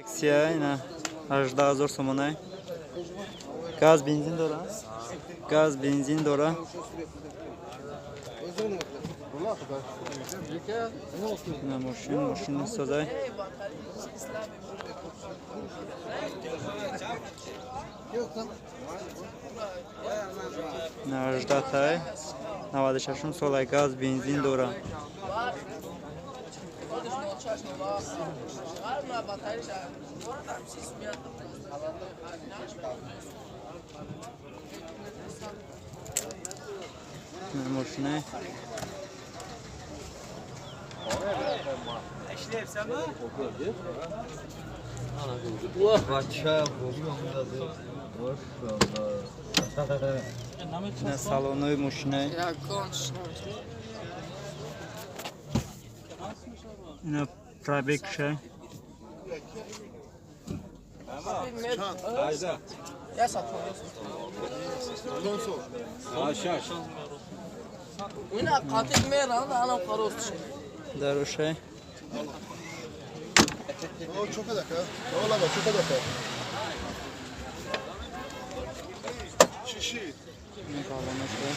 Aksiya yine 18,000 so'mdan. Gaz benzin dora. Gaz benzin dora. Ne mashina sozay. Ne 18 96 solay gaz benzin dora. Ne mashina. Ne salonu mashina. Ne pробег şey. Ya satıyorsun. Aşağı. Oyna katil mi lan? Anam karos şey. Dar şey. O çok dakika. Ola bak çok dakika. Şişi. Ne kalmış şey.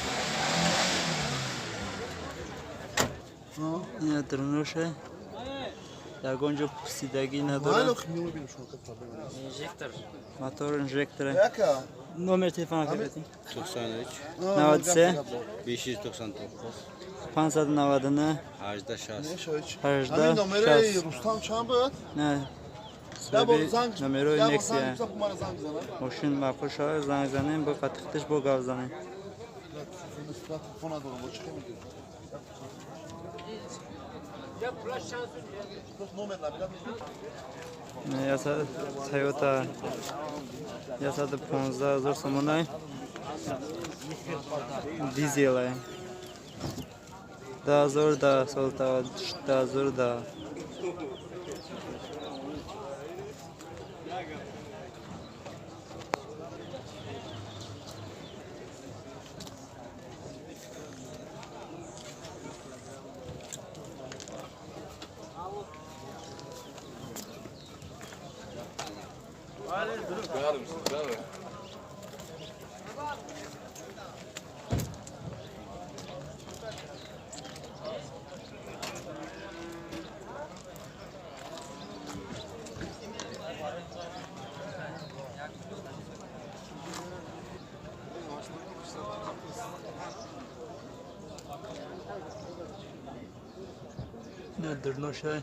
Ne drone şey. Dar gonca sidagi ne dora. Injektor. Motor injektor. Yaka. Номер telefonu kapatin. 93 Navadse 599 500 navadını Hacda şahs. hajda. Amin numara Rustam Çambıt. Ne? Ya bu Söyle zank. numara Ya bu next ya. zank bu mara zank zana. Moşin mafuşa zangzanin bu qatıqtish bu gavzanin. Telefona doğru bu çıkıyor. Ya flash şans. Numarlar biraz. Ne yasa Toyota yasada 15000 so'mdan dizel. Da zo'r da solta da zo'r da. Nedir no şey?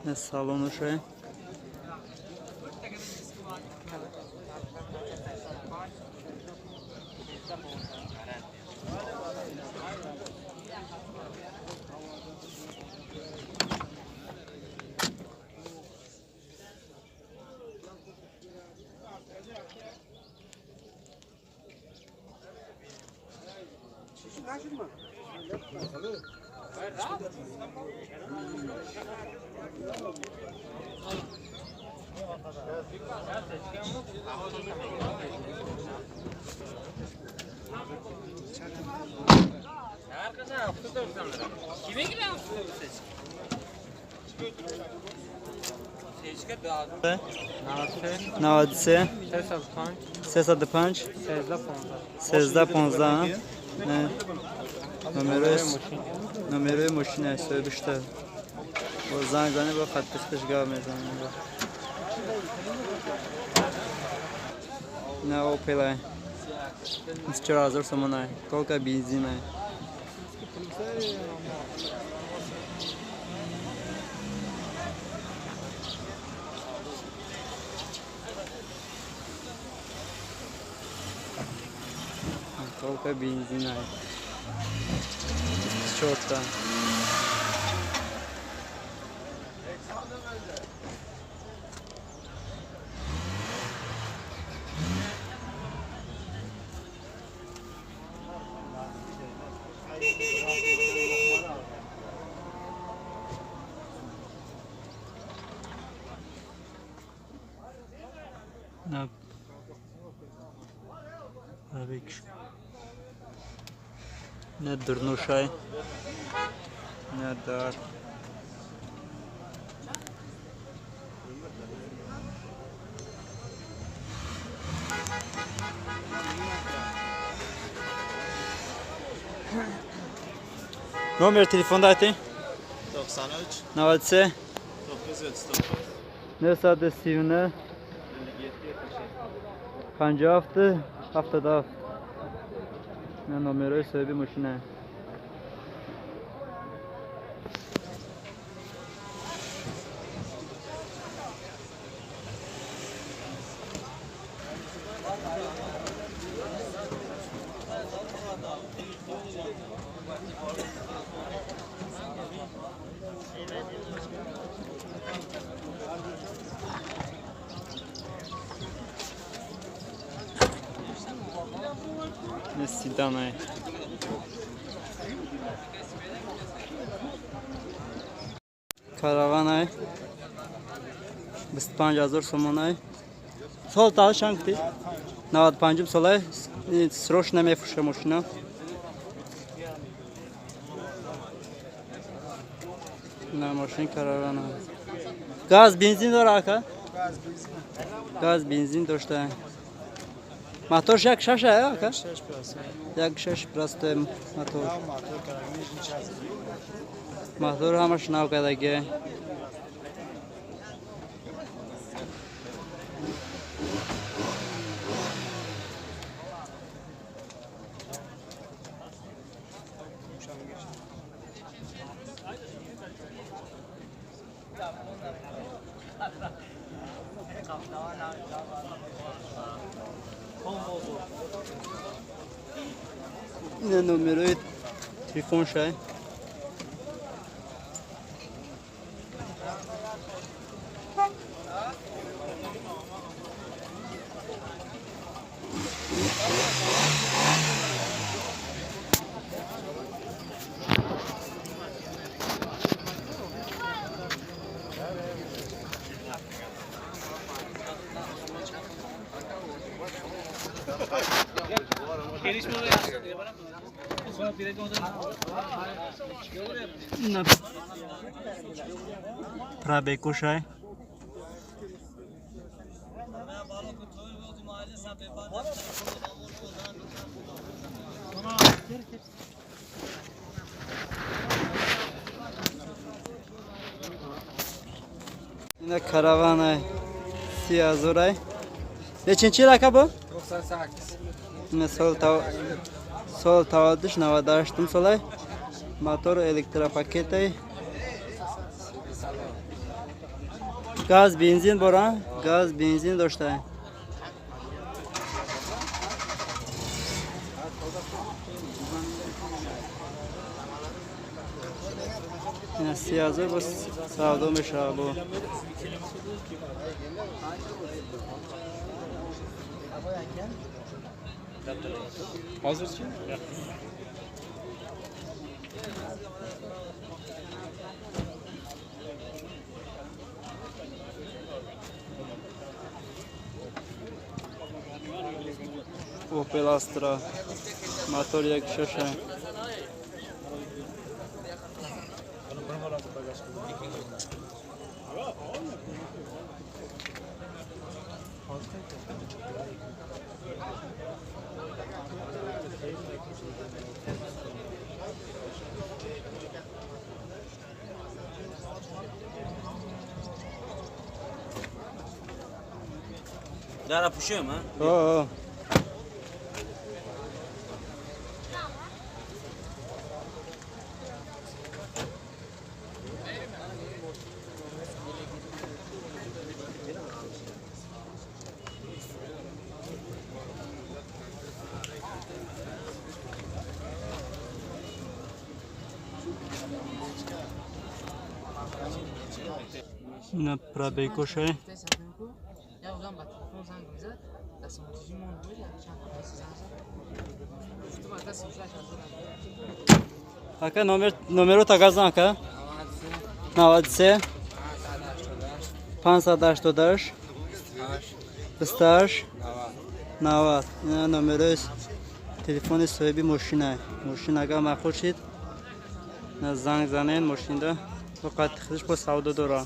Ne salonu şey? Kime gidiyorsun? Navadse 305 13 ne? Numarayı mashina söylüştü. O zangzani bu qatıqtish gavmezan. Ne Opel. 4000 so'mdan. Только benzin. Только бензина. С черта. Ne? Tabii ki. Ne Durnuşay, ne Dar. Number telefon dati? 93 93 979 939 57 77 نه نمره صاحبی ماشینه. سیدان های کاروان های 25,000 سومون های سال تا چند کتی 95 ساله سروش نمیفروشه ماشینا. نه ماشین کاروان های گاز بنزین داره اکا؟ گاز بنزین داشته. موتورش یک ششه اکا؟ یک شش پرسته موتور. موتور همش نو کردگی. این نمره تلفن شه. نه پرابه کوشای این کاروان های 30,000 های ne چی رکا با؟ 98 نه سال تولدش 98 ساله موتور الکتروپاکت های گاز بنزین بران گاز بنزین داشته. این 30,000 بس سودا میشه با Hazır ki? Opel Astra motor یک ششه. Dara puşuyor mu? اوه نه پرابه کوشه یا اونم با تلفن زنگ میزد دست موتوری مون بود یا چند تا زنگ زد گفتم از دست موتوری شد Aka numero ta gazdan aka 93 588 28 90 این numero تلفن صاحبی ماشینه ماشین اگر مخوشید زنگ زنین ماشین ده فقط خودش با سودا داره